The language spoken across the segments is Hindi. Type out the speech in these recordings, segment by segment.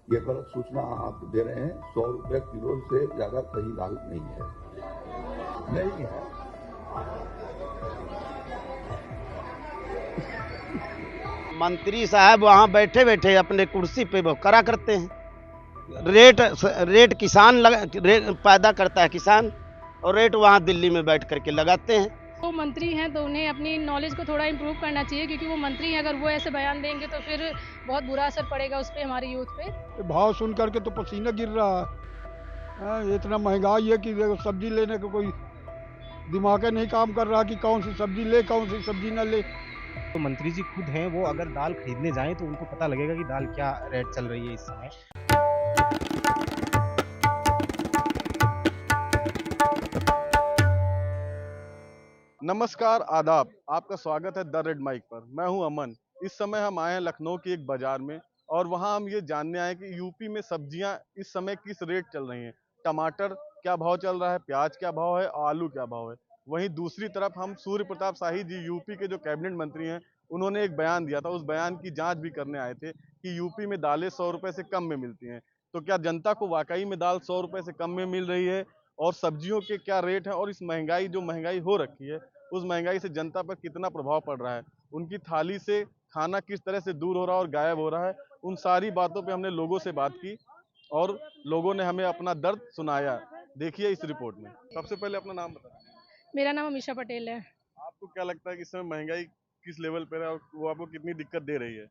ये गलत सूचना आप दे रहे हैं। 100 रुपये किलो से ज्यादा कहीं दाल नहीं है, नहीं है। मंत्री साहब वहाँ बैठे बैठे अपने कुर्सी पे वो करा करते हैं। रेट किसान पैदा करता है किसान, और रेट वहाँ दिल्ली में बैठ करके लगाते हैं। वो मंत्री हैं तो उन्हें अपनी नॉलेज को थोड़ा इम्प्रूव करना चाहिए, क्योंकि वो मंत्री हैं। अगर वो ऐसे बयान देंगे तो फिर बहुत बुरा असर पड़ेगा उस पर, हमारे यूथ पे। भाव सुन करके तो पसीना गिर रहा है। इतना महंगाई है कि सब्जी लेने का कोई दिमाग नहीं काम कर रहा कि कौन सी सब्जी ले, कौन सी सब्जी न ले। तो मंत्री जी खुद हैं, वो अगर दाल खरीदने जाएं तो उनको पता लगेगा कि दाल क्या रेट चल रही है इस समय। नमस्कार, आदाब। आपका स्वागत है द रेड माइक पर। मैं हूं अमन। इस समय हम आए हैं लखनऊ की एक बाजार में, और वहां हम ये जानने आए कि यूपी में सब्जियां इस समय किस रेट चल रही हैं। टमाटर क्या भाव चल रहा है, प्याज क्या भाव है, और आलू क्या भाव है। वहीं दूसरी तरफ हम सूर्य प्रताप शाही जी, यूपी के जो कैबिनेट मंत्री हैं, उन्होंने एक बयान दिया था। उस बयान की जाँच भी करने आए थे कि यूपी में दालें 100 रुपये से कम में मिलती हैं। तो क्या जनता को वाकई में दाल 100 रुपये से कम में मिल रही है, और सब्जियों के क्या रेट हैं, और इस महंगाई हो रखी है, उस महंगाई से जनता पर कितना प्रभाव पड़ रहा है, उनकी थाली से खाना किस तरह से दूर हो रहा है और गायब हो रहा है। उन सारी बातों पे हमने लोगों से बात की, और लोगों ने हमें अपना दर्द सुनाया। देखिए इस रिपोर्ट में। सबसे पहले अपना नाम बताएं। मेरा नाम अमीषा पटेल है। आपको क्या लगता है कि इस समय महंगाई किस लेवल पर है, और वो आपको कितनी दिक्कत दे रही है?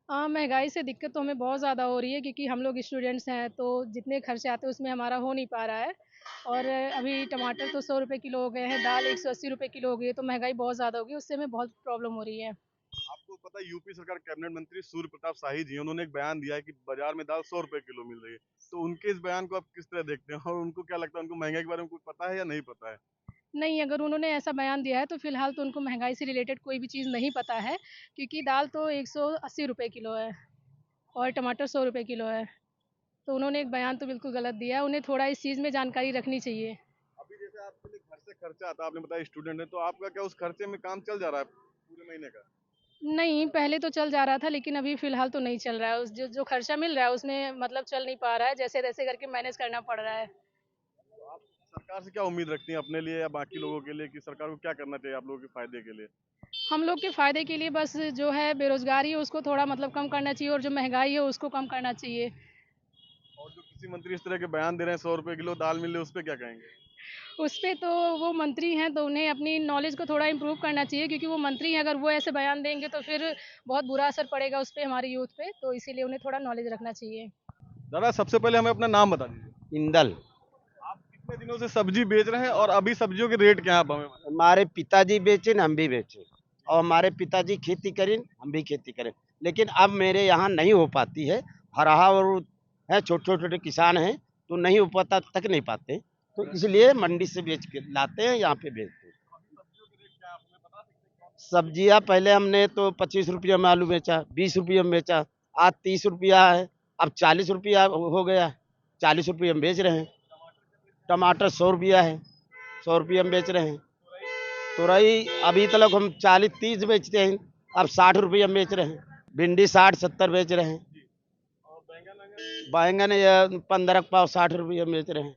हाँ, महंगाई से दिक्कत तो हमें बहुत ज़्यादा हो रही है, क्योंकि हम लोग स्टूडेंट्स हैं, तो जितने खर्चे आते हैं उसमें हमारा हो नहीं पा रहा है। और अभी टमाटर तो 100 रुपये किलो हो गए हैं, दाल 180 रुपये किलो हो गई है, तो महंगाई बहुत ज़्यादा होगी, उससे हमें बहुत प्रॉब्लम हो रही है। आपको पता है यूपी सरकार कैबिनेट मंत्री सूर्य प्रताप शाही जी, उन्होंने एक बयान दिया है कि बाजार में दाल 100 रुपए किलो मिल रही है। तो उनके इस बयान को आप किस तरह देखते हैं, और उनको क्या लगता है, उनको महंगाई के बारे में कुछ पता है या नहीं पता है? नहीं, अगर उन्होंने ऐसा बयान दिया है तो फ़िलहाल तो उनको महंगाई से रिलेटेड कोई भी चीज़ नहीं पता है, क्योंकि दाल तो 180 रुपये किलो है और टमाटर 100 रुपये किलो है। तो उन्होंने एक बयान तो बिल्कुल गलत दिया है, उन्हें थोड़ा इस चीज़ में जानकारी रखनी चाहिए। अभी जैसे आपके लिए घर से खर्चा आता है, आपने बताया स्टूडेंट है, तो आपका क्या उस खर्चे में काम चल जा रहा है पूरे महीने का? नहीं, पहले तो चल जा रहा था, लेकिन अभी फ़िलहाल तो नहीं चल रहा है। उस जो जो खर्चा मिल रहा है उसमें मतलब चल नहीं पा रहा है, जैसे-तैसे करके मैनेज करना पड़ रहा है। तो आप सरकार से क्या उम्मीद रखती हैं अपने लिए या बाकी लोगों के लिए, कि सरकार को क्या करना चाहिए आप लोगों के फायदे के लिए? हम लोग के फ़ायदे के लिए बस जो है बेरोज़गारी है उसको थोड़ा मतलब कम करना चाहिए, और जो महँगाई है उसको कम करना चाहिए। और जो कृषि मंत्री इस तरह के बयान दे रहे हैं 100 रुपए किलो दाल मिल रही है, उस पर क्या कहेंगे? उस पे तो वो मंत्री हैं तो उन्हें अपनी नॉलेज को थोड़ा इम्प्रूव करना चाहिए, क्योंकि वो मंत्री हैं। अगर वो ऐसे बयान देंगे तो फिर बहुत बुरा असर पड़ेगा उस पे, हमारे यूथ पे, तो इसीलिए उन्हें थोड़ा नॉलेज रखना चाहिए। दादा, सबसे पहले हमें अपना नाम बता दीजिए। इंदल। आप कितने दिनों से सब्जी बेच रहे हैं, और अभी सब्जियों के रेट क्या है, आप हमें बताइए। हमारे पिताजी बेचे न हम भी बेचे, और हमारे पिताजी खेती करें हम भी खेती करें, लेकिन अब मेरे यहाँ नहीं हो पाती है। हरहा और है, छोटे छोटे किसान हैं तो नहीं हो पाता, तक नहीं पाते, तो इसलिए मंडी से बेच के लाते हैं, यहाँ पे बेचते हैं। सब्जियाँ पहले हमने तो 25 रुपया में आलू बेचा, 20 रुपये में बेचा, आज 30 रुपया है, अब 40 रुपया हो गया। 40 रुपये में बेच रहे हैं। टमाटर 100 रुपया है, 100 रुपये में बेच रहे हैं। तुरई अभी तक हम 40-30 बेचते हैं, अब 60 रुपये में बेच रहे हैं। भिंडी 60-70 बेच रहे हैं। बैंगन 15 पाव 60 रुपये में बेच रहे हैं।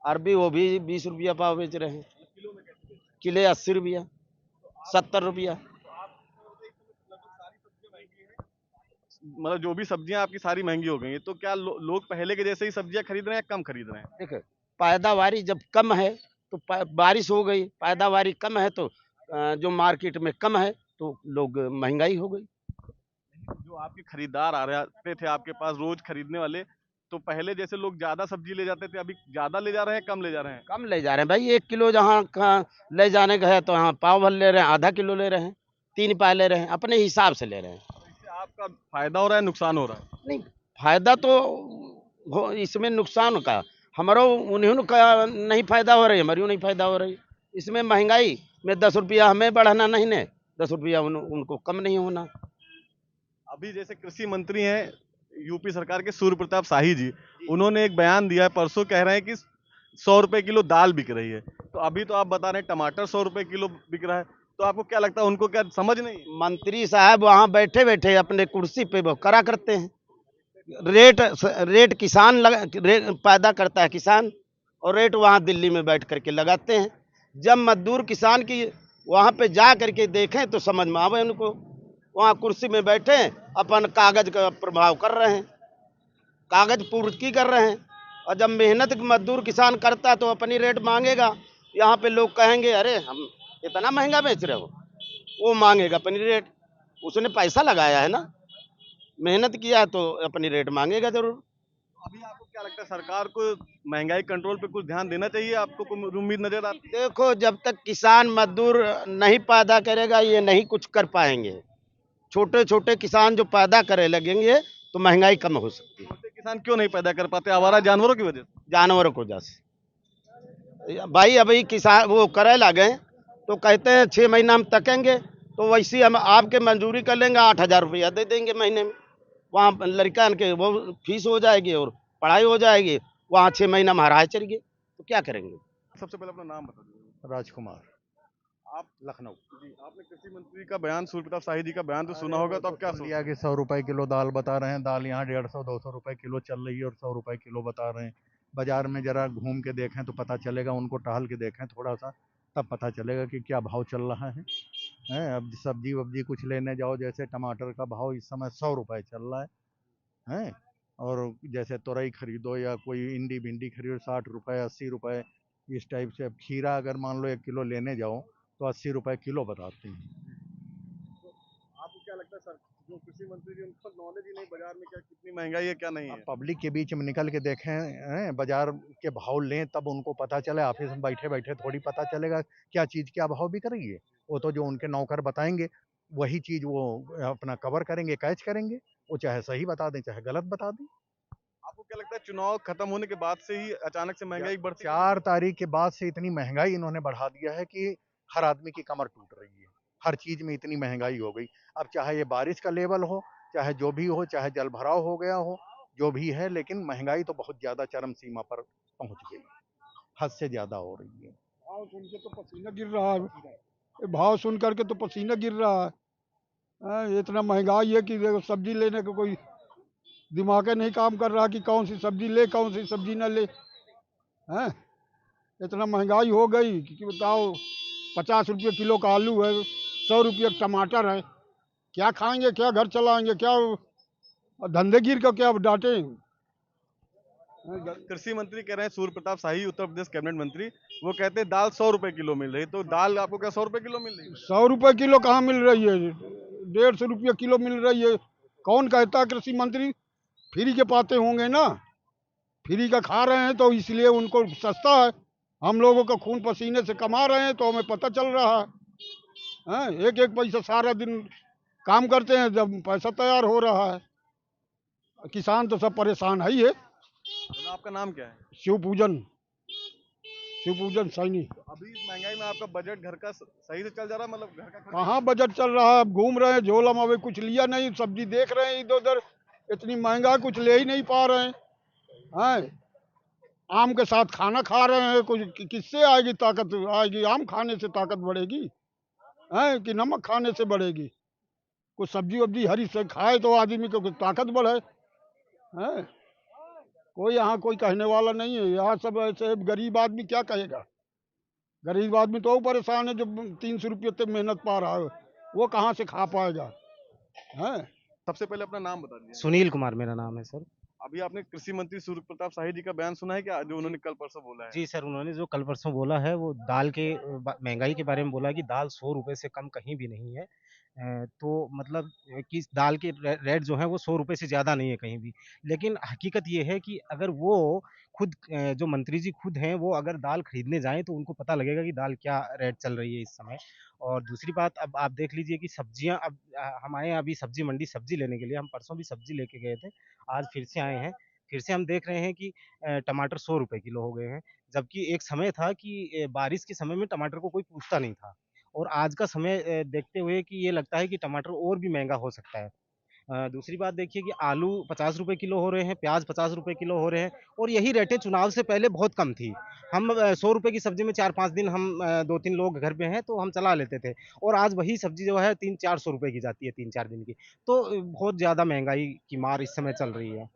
अरबी वो भी 20 रुपया पाव बेच रहे हैं। किलो 80 रुपया, 70 रुपया। मतलब जो भी सब्जियां आपकी सारी महंगी हो गई हैं, तो क्या लोग पहले के जैसे ही सब्जियां खरीद रहे हैं या कम खरीद रहे हैं? देखो, पैदावारी जब कम है तो बारिश हो गई, पैदावारी कम है तो जो मार्केट में कम है तो लोग महंगाई हो गई। जो आपके खरीदार आ रहे थे आपके पास रोज खरीदने वाले, तो पहले जैसे लोग ज्यादा सब्जी ले जाते थे, अभी ज्यादा ले जा रहे हैं, कम ले जा रहे हैं? कम ले जा रहे हैं भाई। 1 किलो जहाँ ले जाने का है तो यहाँ पाव भर ले रहे हैं, आधा किलो ले रहे हैं, 3 पाव ले रहे हैं, अपने हिसाब से ले रहे हैं। तो इससे आपका फायदा हो रहा है, नुकसान हो रहा है? नहीं, फायदा तो इसमें नुकसान का हमारो उन्हीं का नहीं फायदा हो रही, हमारी नहीं फायदा हो रही। इसमें महंगाई में 10 रुपया हमें बढ़ाना नहीं ने, 10 रुपया उनको कम नहीं होना। अभी जैसे कृषि मंत्री हैं यूपी सरकार के सूर्य प्रताप शाही जी, उन्होंने एक बयान दिया है, परसों कह रहे हैं कि 100 रुपए किलो दाल बिक रही है। तो अभी तो आप बता रहे हैं टमाटर 100 रुपए किलो बिक रहा है, तो आपको क्या लगता है, उनको क्या समझ नहीं? मंत्री साहब वहाँ बैठे बैठे अपने कुर्सी पे वो करा करते हैं। रेट पैदा करता है किसान, और रेट वहाँ दिल्ली में बैठ करके लगाते हैं। जब मजदूर किसान की वहाँ पे जा करके देखें तो समझ में आवे उनको। वहाँ कुर्सी में बैठे अपन कागज का प्रभाव कर रहे हैं, कागज पूर्ति कर रहे हैं। और जब मेहनत मजदूर किसान करता तो अपनी रेट मांगेगा। यहाँ पे लोग कहेंगे अरे हम इतना महंगा बेच रहे हो, वो मांगेगा अपनी रेट। उसने पैसा लगाया है ना, मेहनत किया है तो अपनी रेट मांगेगा जरूर। अभी आपको क्या लगता है, सरकार को महंगाई कंट्रोल पे कुछ ध्यान देना चाहिए? आपको कोई उम्मीद नजर आती है? देखो, जब तक किसान मजदूर नहीं पैदा करेगा ये नहीं कुछ कर पाएंगे। छोटे छोटे किसान जो पैदा करे लगेंगे तो महंगाई कम हो सकती है। छोटे किसान क्यों नहीं पैदा कर पाते? आवारा जानवरों की वजह से? जानवरों को जैसे भाई अभी किसान वो करे लगे तो कहते हैं 6 महीना हम तकेंगे, तो वैसे हम आपके मंजूरी कर लेंगे, 8,000 रुपया दे देंगे महीने में। वहाँ लड़का के वो फीस हो जाएगी और पढ़ाई हो जाएगी, वहाँ 6 महीना में हराए चल गए, तो क्या करेंगे। सबसे पहले अपना नाम बता दीजिए। राजकुमार, आप लखनऊ जी, आपने कृषि मंत्री का बयान, सूर्य प्रताप शाही जी का बयान तो सुना होगा, तो आप क्या लिया कि 100 रुपए किलो दाल बता रहे हैं। दाल यहाँ 150-200 रुपए किलो चल रही है और 100 रुपए किलो बता रहे हैं। बाजार में जरा घूम के देखें तो पता चलेगा, उनको टहल के देखें थोड़ा सा, तब पता चलेगा कि क्या भाव चल रहा है। अब सब्जी वब्जी कुछ लेने जाओ, जैसे टमाटर का भाव इस समय 100 रुपए चल रहा है। और जैसे तुरई खरीदो या कोई इंडी भिंडी खरीदो 60 रुपए 80 रुपए इस टाइप से। अब खीरा अगर मान लो 1 किलो लेने जाओ तो 80 रुपए किलो बताते हैं। आपको क्या लगता है सर, जो कृषि मंत्री जी, उनको नॉलेज ही नहीं बाजार में क्या कितनी महंगाई है क्या नहीं है? पब्लिक के बीच में निकल के देखें, बाजार के भाव लें, तब उनको पता चले। ऑफिस में बैठे बैठे थोड़ी पता चलेगा क्या चीज़ क्या भाव बिक रही है। वो तो जो उनके नौकर बताएंगे वही चीज़ वो अपना कवर करेंगे, कैच करेंगे। वो चाहे सही बता दें चाहे गलत बता दें। आपको क्या लगता है, चुनाव खत्म होने के बाद से ही अचानक से महंगाई बढ़ती? 4 तारीख के बाद से इतनी महंगाई इन्होंने बढ़ा दिया है कि हर आदमी की कमर टूट रही है। हर चीज़ में इतनी महंगाई हो गई। अब चाहे ये बारिश का लेवल हो, चाहे जो भी हो, चाहे जल भराव हो गया हो, जो भी है, लेकिन महंगाई तो बहुत ज़्यादा चरम सीमा पर पहुंच गई, हद से ज़्यादा हो रही है। भाव सुन के तो पसीना गिर रहा है। ये भाव सुन करके तो पसीना गिर रहा है। इतना महंगाई है कि देखो, सब्जी लेने का कोई दिमाग ही नहीं काम कर रहा कि कौन सी सब्जी ले कौन सी सब्जी न ले। हैं, इतना महंगाई हो गई कि बताओ, 50 रुपये किलो का आलू है, 100 रुपये टमाटर है। क्या खाएंगे, क्या घर चलाएंगे, क्या धंधे गिर का क्या डांटे। कृषि मंत्री कह रहे हैं, सूर्य प्रताप शाही, उत्तर प्रदेश कैबिनेट मंत्री, वो कहते हैं दाल 100 रुपए किलो मिल रही है। तो दाल आपको क्या 100 रुपए किलो मिल रही है? 100 रुपये किलो कहाँ मिल रही है, 150 रुपये किलो मिल रही है। कौन कहता है कृषि मंत्री? फ्री के पाते होंगे ना, फ्री का खा रहे हैं तो इसलिए उनको सस्ता है। हम लोगों का खून पसीने से कमा रहे हैं तो हमें पता चल रहा है। एक एक पैसा सारा दिन काम करते हैं, जब पैसा तैयार हो रहा है। किसान तो सब परेशान है ही है। तो आपका नाम क्या है? शिवपूजन सैनी। अभी इस महंगाई में आपका बजट घर का सही से चल जा रहा है? मतलब घर का खर्च? कहाँ बजट चल रहा है, अब घूम रहे हैं झोला में, अभी कुछ लिया नहीं, सब्जी देख रहे हैं इधर उधर, इतनी महंगा कुछ ले ही नहीं पा रहे हैं। आम के साथ खाना खा रहे हैं, कुछ किससे आएगी ताकत? आएगी आम खाने से ताकत बढ़ेगी है कि नमक खाने से बढ़ेगी? कुछ सब्जी वब्जी हरी से खाए तो आदमी को कुछ ताकत बढ़े है। कोई यहाँ कोई कहने वाला नहीं है। यहाँ सब ऐसे गरीब आदमी क्या कहेगा? गरीब आदमी तो परेशान है, जो 300 रुपये तक मेहनत पा रहा है, वो कहाँ से खा पाएगा है। सबसे पहले अपना नाम बता दीजिए। सुनील कुमार मेरा नाम है सर। अभी आपने कृषि मंत्री सूर्य प्रताप शाही जी का बयान सुना है क्या, जो उन्होंने कल परसों बोला है? जी सर, उन्होंने जो कल परसों बोला है वो दाल के महंगाई के बारे में बोला कि दाल 100 रुपए से कम कहीं भी नहीं है। तो मतलब कि दाल के रेट जो है वो 100 रुपए से ज़्यादा नहीं है कहीं भी। लेकिन हकीकत ये है कि अगर वो खुद जो मंत्री जी खुद हैं वो अगर दाल खरीदने जाएँ तो उनको पता लगेगा कि दाल क्या रेट चल रही है इस समय। और दूसरी बात, अब आप देख लीजिए कि सब्जियाँ अब हम आए हैं अभी सब्जी मंडी सब्जी लेने के लिए। हम परसों भी सब्जी लेके गए थे, आज फिर से आए हैं। फिर से हम देख रहे हैं कि टमाटर 100 रुपए किलो हो गए हैं। जबकि एक समय था कि बारिश के समय में टमाटर को कोई पूछता नहीं था। और आज का समय देखते हुए कि ये लगता है कि टमाटर और भी महँगा हो सकता है। दूसरी बात देखिए कि आलू 50 रुपए किलो हो रहे हैं, प्याज 50 रुपए किलो हो रहे हैं और यही रेटें चुनाव से पहले बहुत कम थी। हम 100 रुपए की सब्जी में 4-5 दिन हम 2-3 लोग घर पे हैं तो हम चला लेते थे और आज वही सब्जी जो है 300-400 रुपए की जाती है 3-4 दिन की। तो बहुत ज़्यादा महँगाई की मार इस समय चल रही है।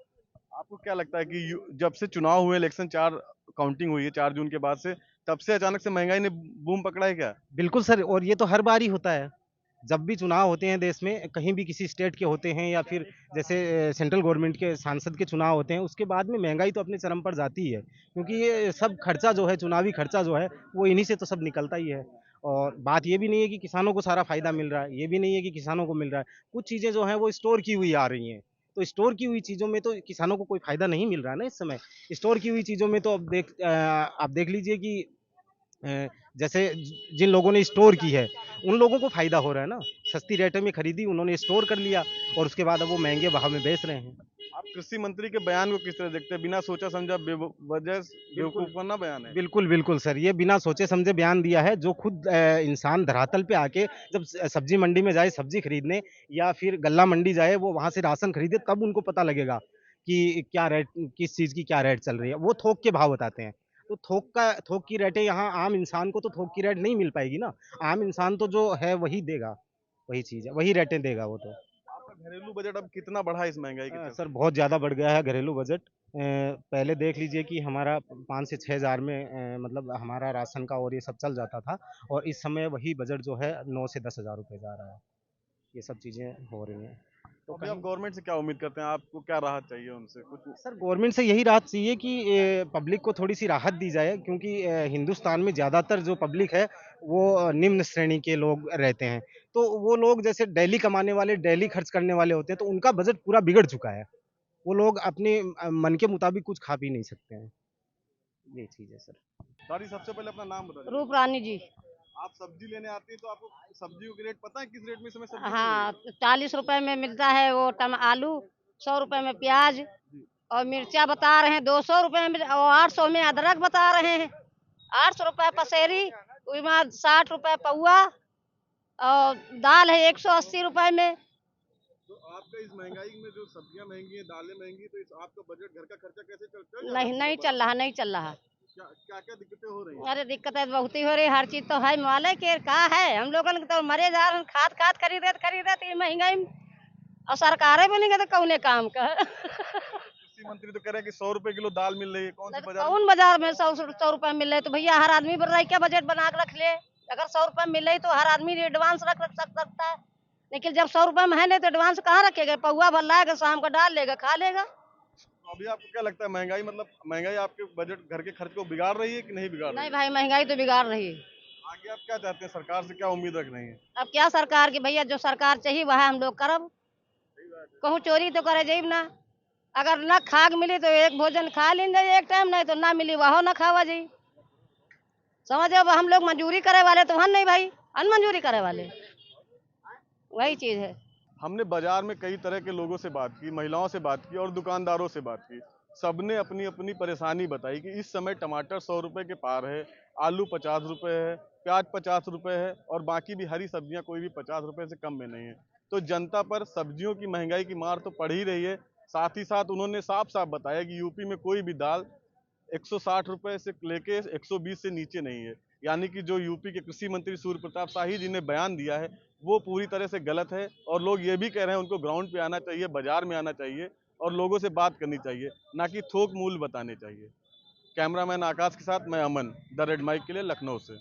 आपको क्या लगता है कि जब से चुनाव हुए, इलेक्शन 4 काउंटिंग हुई है 4 जून के बाद से, तब से अचानक से महंगाई ने बूम पकड़ा है क्या? बिल्कुल सर, और ये तो हर बार ही होता है। जब भी चुनाव होते हैं देश में, कहीं भी किसी स्टेट के होते हैं या फिर जैसे सेंट्रल गवर्नमेंट के सांसद के चुनाव होते हैं, उसके बाद में महँगाई तो अपने चरम पर जाती ही है। क्योंकि ये सब खर्चा जो है, चुनावी खर्चा जो है, वो इन्हीं से तो सब निकलता ही है। और बात ये भी नहीं है कि किसानों को सारा फ़ायदा मिल रहा है, ये भी नहीं है कि किसानों को मिल रहा है। कुछ चीज़ें जो हैं वो स्टोर की हुई आ रही हैं। तो स्टोर की हुई चीज़ों में तो किसानों को कोई फ़ायदा नहीं मिल रहा है ना इस समय। स्टोर की हुई चीज़ों में तो आप देख लीजिए कि जैसे जिन लोगों ने स्टोर की है, उन लोगों को फ़ायदा हो रहा है ना। सस्ती रेटों में खरीदी, उन्होंने स्टोर कर लिया और उसके बाद अब वो महँगे भाव में बेच रहे हैं। आप कृषि मंत्री के बयान को किस तरह देखते हैं? बिना सोचा समझा वजह बेवकूफाना बयान है। बिल्कुल, बिल्कुल सर, ये बिना सोचे समझे बयान दिया है, जो खुद इंसान धरातल पे आके जब सब्जी मंडी में जाए सब्जी खरीदने या फिर गल्ला मंडी जाए, वो वहाँ से राशन खरीदे, तब उनको पता लगेगा कि क्या रेट, किस चीज़ की क्या रेट चल रही है। वो थोक के भाव बताते हैं। तो थोक की रेटें यहाँ आम इंसान को तो थोक की रेट नहीं मिल पाएगी ना। आम इंसान तो जो है वही देगा, वही चीज़ है, वही रेटें देगा वो तो। आपका घरेलू बजट अब कितना बढ़ा है इस महंगाई के चलते? सर बहुत ज़्यादा बढ़ गया है घरेलू बजट। पहले देख लीजिए कि हमारा 5 से 6 हज़ार में मतलब हमारा राशन का और ये सब चल जाता था और इस समय वही बजट जो है 9 से 10 हज़ार रुपए जा रहा है। ये सब चीज़ें हो रही हैं। तो अभी आप गवर्नमेंट से क्या उम्मीद करते हैं? आपको क्या राहत चाहिए उनसे? कुछ सर गवर्नमेंट से यही राहत चाहिए कि पब्लिक को थोड़ी-सी राहत दी जाए, क्योंकि हिंदुस्तान में ज़्यादातर जो पब्लिक है वो निम्न श्रेणी के लोग रहते हैं। तो वो लोग जैसे डेली कमाने वाले, डेली खर्च करने वाले होते हैं, तो उनका बजट पूरा बिगड़ चुका है। वो लोग अपने मन के मुताबिक कुछ खा पी नहीं सकते हैं। ये चीज़ है सर। दादी, सबसे पहले अपना नाम बता दीजिए। रूप रानी जी। आप सब्जी लेने आती हैं तो आपको सब्जियों के रेट पता है? किस रेट में इस समय सब्जी मिल रही हाँ, है? 40 रुपए में मिलता है वो आलू, 100 रुपए में प्याज और मिर्चा बता रहे हैं 200 रुपए में और 800 में अदरक बता रहे हैं। 800 रुपए पसेरी, उसमें 60 रुपए पौआ और दाल है 180 रुपए में। तो आपका इस महंगाई में जो सब्जियां महंगी हैं, दालें महंगी, तो इस आपका बजट, घर का खर्चा कैसे चल नहीं नहीं चल रहा, नहीं चल रहा। क्या क्या दिक्कतें हो रही हैं? अरे दिक्कतें बहुत ही हो रही, हर चीज तो है माले के का है। हम लोगन के तो मरे जा रहे हैं, खाद खाद खरीदे तो ये महंगाई में। और सरकारें बनेंगे तो कौने काम का। कृषि मंत्री तो कह रहे हैं कि 100 रुपए किलो दाल मिल रही है। कौन सी बाजार? कौन बाजार में 100 रुपए मिल रहे? तो भैया हर आदमी बोल रहा है क्या बजट बना के रख ले। अगर 100 रुपए मिल रही तो हर आदमी एडवांस रख सकता है, लेकिन जब 100 रुपए में है नहीं तो एडवांस कहाँ रखेगा? पौआ भर लाएगा, शाम को डाल लेगा, खा लेगा। तो अभी आपको क्या लगता है, महंगाई मतलब महंगाई आपके बजट, घर के खर्च को बिगाड़ रही है कि नहीं बिगाड़ रही नहीं है? भाई, महंगाई तो बिगाड़ रही है। आगे आप क्या चाहते हैं? सरकार से क्या उम्मीद रख रही हैं? अब क्या सरकार की भैया, जो सरकार चाहिए वह हम लोग करब। कहूँ चोरी तो करे जाइब ना। अगर न खाग मिली तो एक भोजन खा लेंगे एक टाइम, नहीं तो ना मिली वह ना खावा जाई। समझो, अब हम लोग मंजूरी करे वाले तो हम नहीं भाई, अनमंजूरी करे वाले, वही चीज है। हमने बाजार में कई तरह के लोगों से बात की, महिलाओं से बात की और दुकानदारों से बात की। सबने अपनी अपनी परेशानी बताई कि इस समय टमाटर 100 रुपए के पार है, आलू 50 रुपए है, प्याज 50 रुपए है और बाकी भी हरी सब्जियां कोई भी 50 रुपए से कम में नहीं है। तो जनता पर सब्जियों की महंगाई की मार तो पड़ ही रही है। साथ ही साथ उन्होंने साफ साफ बताया कि यूपी में कोई भी दाल 160 रुपए से लेके 120 से नीचे नहीं है। यानी कि जो यूपी के कृषि मंत्री सूर्य प्रताप शाही जी ने बयान दिया है वो पूरी तरह से गलत है। और लोग ये भी कह रहे हैं उनको ग्राउंड पे आना चाहिए, बाजार में आना चाहिए और लोगों से बात करनी चाहिए, ना कि थोक मूल्य बताने चाहिए। कैमरामैन आकाश के साथ मैं अमन, द रेड माइक के लिए, लखनऊ से।